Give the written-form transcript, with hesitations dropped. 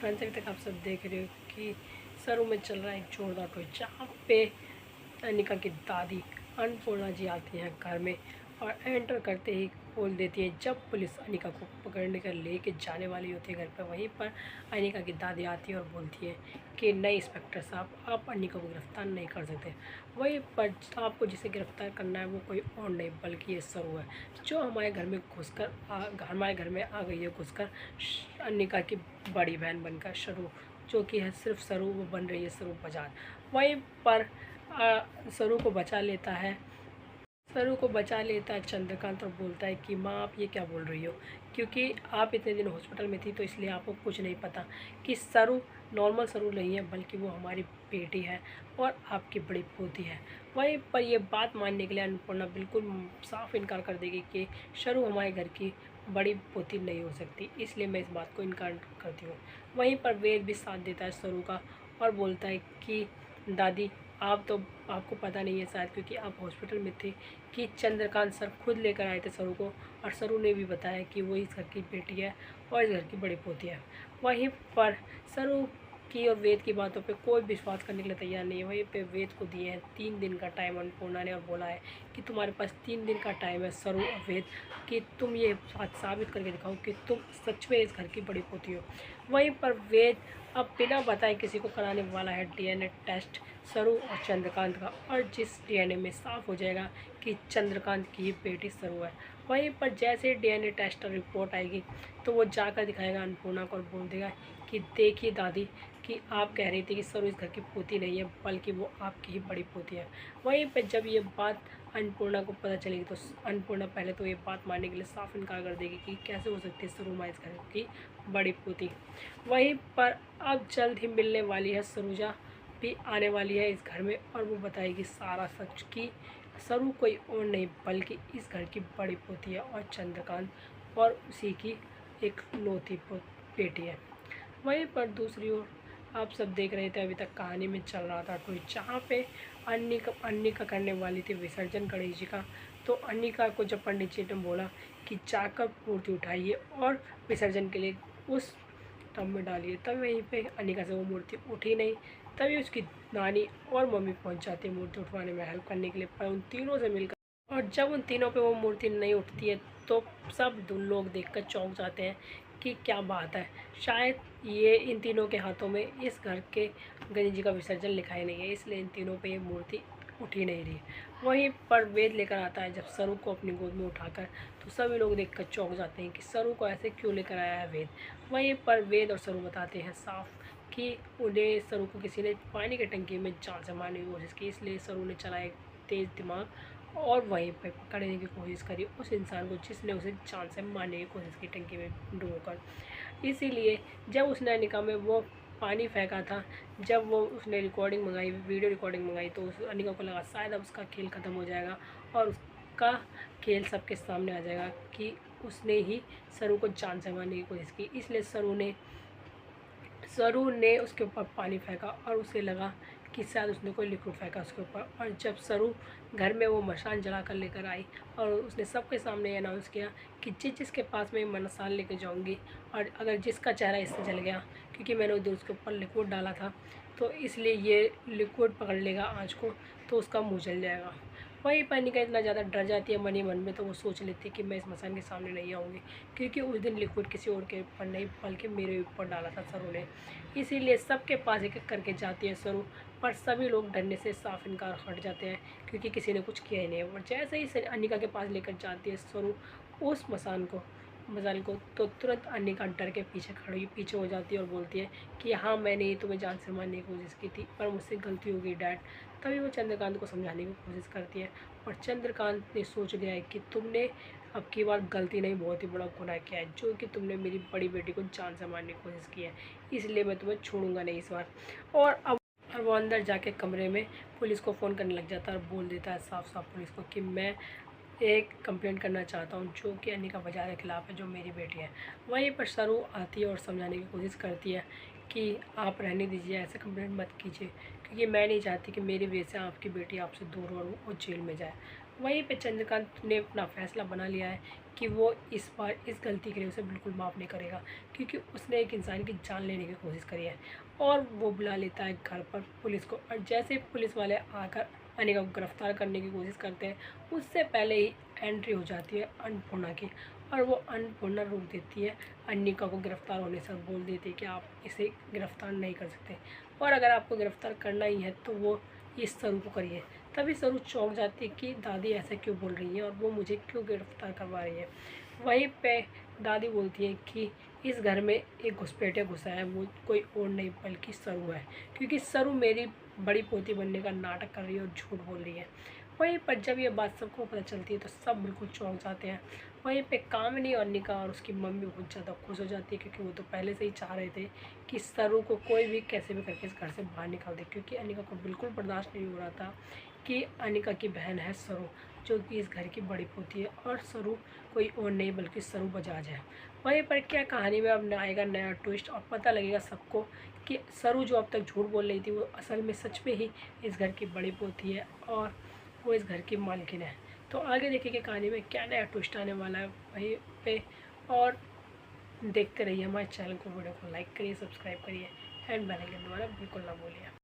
Friends, अभी तक आप सब देख रहे हो कि सरों में चल रहा है एक जोरदार टॉय, जहाँ पे अनिका की दादी अन्नपूर्णा जी आती हैं घर में और एंटर करते ही बोल देती है। जब पुलिस अनिका को पकड़ने कर लेके जाने वाली होती है घर पर, वहीं पर अनिका की दादी आती है और बोलती है कि नहीं इंस्पेक्टर साहब, आप अनिका को गिरफ्तार नहीं कर सकते। वहीं पर आपको जिसे गिरफ्तार करना है वो कोई और नहीं बल्कि ये सरू है, जो हमारे घर में हमारे घर में आ गई है घुसकर अनिका की बड़ी बहन बनकर। सरू जो कि है सिर्फ सरू, वो बन रही है सरू बाजार। वहीं पर सरू को बचा लेता है चंद्रकांत और बोलता है कि माँ आप ये क्या बोल रही हो, क्योंकि आप इतने दिन हॉस्पिटल में थी तो इसलिए आपको कुछ नहीं पता कि सरू नॉर्मल सरू नहीं है बल्कि वो हमारी बेटी है और आपकी बड़ी पोती है। वहीं पर ये बात मानने के लिए अन्नपूर्णा बिल्कुल साफ इनकार कर देगी कि सरू हमारे घर की बड़ी पोती नहीं हो सकती, इसलिए मैं इस बात को इनकार करती हूँ। वहीं पर वेद भी साथ देता है सरू का और बोलता है कि दादी आपको पता नहीं है शायद, क्योंकि आप हॉस्पिटल में थे, कि चंद्रकांत सर खुद लेकर आए थे सरू को और सरू ने भी बताया कि वो इस घर की बेटी है और इस घर की बड़ी पोती है। वहीं पर सरू की और वेद की बातों पे कोई विश्वास करने के लिए तैयार नहीं है। वहीं पे वेद को दिए हैं 3 दिन का टाइम अन्नपूर्णा ने और बोला है कि तुम्हारे पास 3 दिन का टाइम है सरू और वेद, कि तुम ये बात साबित करके दिखाओ कि तुम सच में इस घर की बड़ी पोती हो। वहीं पर वेद अब बिना बताए किसी को कराने वाला है डीएनए टेस्ट सरू और चंद्रकांत का, और जिस डीएनए में साफ हो जाएगा कि चंद्रकांत की ही बेटी सरू है। वहीं पर जैसे ही डीएनए टेस्ट रिपोर्ट आएगी तो वो जाकर दिखाएगा अन्नपूर्णा को और बोल देगा कि देखिए दादी, कि आप कह रही थी कि सरू इस घर की पोती नहीं है बल्कि वो आपकी ही बड़ी पोती है। वहीं पर जब ये बात अन्नपूर्णा को पता चलेगी तो अन्नपूर्णा पहले तो ये बात मानने के लिए साफ इनकार कर देगी कि कैसे हो सकती है सरू माँ इस घर की बड़ी पोती। वहीं पर अब जल्द ही मिलने वाली है सरूजा भी आने वाली है इस घर में और वो बताएगी सारा सच कि सरू कोई और नहीं बल्कि इस घर की बड़ी पोती है और चंद्रकांत और उसी की एक लौती बेटी है। वहीं पर दूसरी ओर आप सब देख रहे थे, अभी तक कहानी में चल रहा था कोई, जहाँ पे अन्निका करने वाली थी विसर्जन गणेश जी का। तो अन्निका को जब पंडित जी ने बोला कि जाकर मूर्ति उठाइए और विसर्जन के लिए उस टब में डालिए, तब वहीं पे अनिका से वो मूर्ति उठी नहीं। तभी उसकी नानी और मम्मी पहुंच जाती है मूर्ति उठवाने में हेल्प करने के लिए, पर उन तीनों से मिलकर, और जब उन तीनों पे वो मूर्ति नहीं उठती है तो सब लोग देखकर चौंक जाते हैं कि क्या बात है, शायद ये इन तीनों के हाथों में इस घर के गणेश जी का विसर्जन लिखा ही नहीं है, इसलिए इन तीनों पे ये मूर्ति उठ ही नहीं रही। वहीं पर वेद लेकर आता है जब सरू को अपनी गोद में उठाकर, तो सभी लोग देखकर चौंक जाते हैं कि सरू को ऐसे क्यों लेकर आया है वेद। वहीं पर वेद और सरू बताते हैं साफ कि उन्हें सरू को किसी ने पानी की टंकी में जान से मारने की कोशिश की, इसलिए सरू ने चलाया एक तेज़ दिमाग और वहीं पर पकड़ने की कोशिश करी उस इंसान को जिसने उसे जान से मारने की कोशिश की टंकी में डूबकर। इसीलिए जब उसने अनिका में वो पानी फेंका था, जब वो उसने रिकॉर्डिंग मंगाई, वीडियो रिकॉर्डिंग मंगाई, तो उस अनिका को लगा शायद अब उसका खेल ख़त्म हो जाएगा और उसका खेल सबके सामने आ जाएगा कि उसने ही सरू को जान से मारने की कोशिश की। इसलिए सरू ने उसके ऊपर पानी फेंका और उसे लगा कि शायद उसने कोई लिक्विड फेंका उसके ऊपर। और जब सरू घर में वो मशाल जला कर लेकर आई और उसने सबके सामने अनाउंस किया कि जिसके पास मैं मशाल लेकर जाऊंगी और अगर जिसका चेहरा इससे जल गया, क्योंकि मैंने उस दिन उसके ऊपर लिक्विड डाला था तो इसलिए ये लिक्विड पकड़ लेगा आँच को, तो उसका मुँह जल जाएगा। वहीं पर अनिका इतना ज़्यादा डर जाती है मन ही मन में, तो वो सोच लेती है कि मैं इस मसान के सामने नहीं आऊँगी, क्योंकि उस दिन लिक्विड किसी और के ऊपर नहीं बल्कि मेरे ऊपर डाला था सरू ने। इसीलिए सबके पास एक एक करके जाती है सरू, पर सभी लोग डरने से साफ इनकार हट जाते हैं क्योंकि किसी ने कुछ किया ही नहीं है। और जैसे ही अनिका के पास लेकर जाती है सरू उस मसाल को, तो तुरंत अनिका डर के पीछे हो जाती है और बोलती है कि हाँ, मैंने ही तुम्हें जान से मारने की कोशिश की थी, पर मुझसे गलती हो गई डैड। तभी वो चंद्रकांत को समझाने की कोशिश करती है और चंद्रकांत ने सोच लिया है कि तुमने अब की बार गलती नहीं, बहुत ही बड़ा गुनाह किया है, जो कि तुमने मेरी बड़ी बेटी को जान से मारने की कोशिश की है, इसलिए मैं तुम्हें छोड़ूंगा नहीं इस बार। और वो अंदर जाके कमरे में पुलिस को फ़ोन करने लग जाता है और बोल देता है साफ साफ पुलिस को कि मैं एक कंप्लेंट करना चाहता हूँ जो कि अनिका बाजार के ख़िलाफ़ है, जो मेरी बेटी है। वहीं पर सरू आती है और समझाने की कोशिश करती है कि आप रहने दीजिए, ऐसे कंप्लेंट मत कीजिए, क्योंकि मैं नहीं चाहती कि मेरी वजह से आपकी बेटी आपसे दूर और वो जेल में जाए। वहीं पे चंद्रकांत ने अपना फैसला बना लिया है कि वो इस बार इस गलती के लिए उसे बिल्कुल माफ़ नहीं करेगा, क्योंकि उसने एक इंसान की जान लेने की कोशिश करी है। और वो बुला लेता है घर पर पुलिस को, और जैसे ही पुलिस वाले आकर अनिका को गिरफ्तार करने की कोशिश करते हैं, उससे पहले ही एंट्री हो जाती है अन्नपूर्णा की, और वो अन्नपूर्णा रोक देती है अनिका को गिरफ्तार होने से, बोल देती है कि आप इसे गिरफ्तार नहीं कर सकते, और अगर आपको गिरफ्तार करना ही है तो वो इस सरू को करिए। तभी सरू चौंक जाती है कि दादी ऐसे क्यों बोल रही है और वो मुझे क्यों गिरफ्तार करवा रही है। वहीं पे दादी बोलती है कि इस घर में एक घुसपैठिया घुसा है, वो कोई और नहीं बल्कि सरू है, क्योंकि सरू मेरी बड़ी पोती बनने का नाटक कर रही है और झूठ बोल रही है। वहीं पर जब ये बात सबको पता चलती है तो सब बिल्कुल चौंक जाते हैं। वहीं पे कामिनी और निका और उसकी मम्मी बहुत ज़्यादा खुश हो जाती है, क्योंकि वो तो पहले से ही चाह रहे थे कि सरू को कोई भी कैसे भी करके इस घर से बाहर निकाल दे, क्योंकि अनिका को बिल्कुल बर्दाश्त नहीं हो रहा था कि अनिका की बहन है सरू, जो कि इस घर की बड़ी पोती है, और सरू कोई और नहीं बल्कि सरू बजाज है। वहीं पर क्या कहानी में अब आएगा नया ट्विस्ट, और पता लगेगा सबको कि सरू जो अब तक झूठ बोल रही थी वो असल में सच में ही इस घर की बड़ी पोती है और वो इस घर की मालकिन है। तो आगे देखिए कि कहानी में क्या नया ट्विस्ट आने वाला है वहीं पे, और देखते रहिए हमारे चैनल को, वीडियो को लाइक करिए, सब्सक्राइब करिए, एंड बेल आइकन दबाना बिल्कुल ना भूलिए।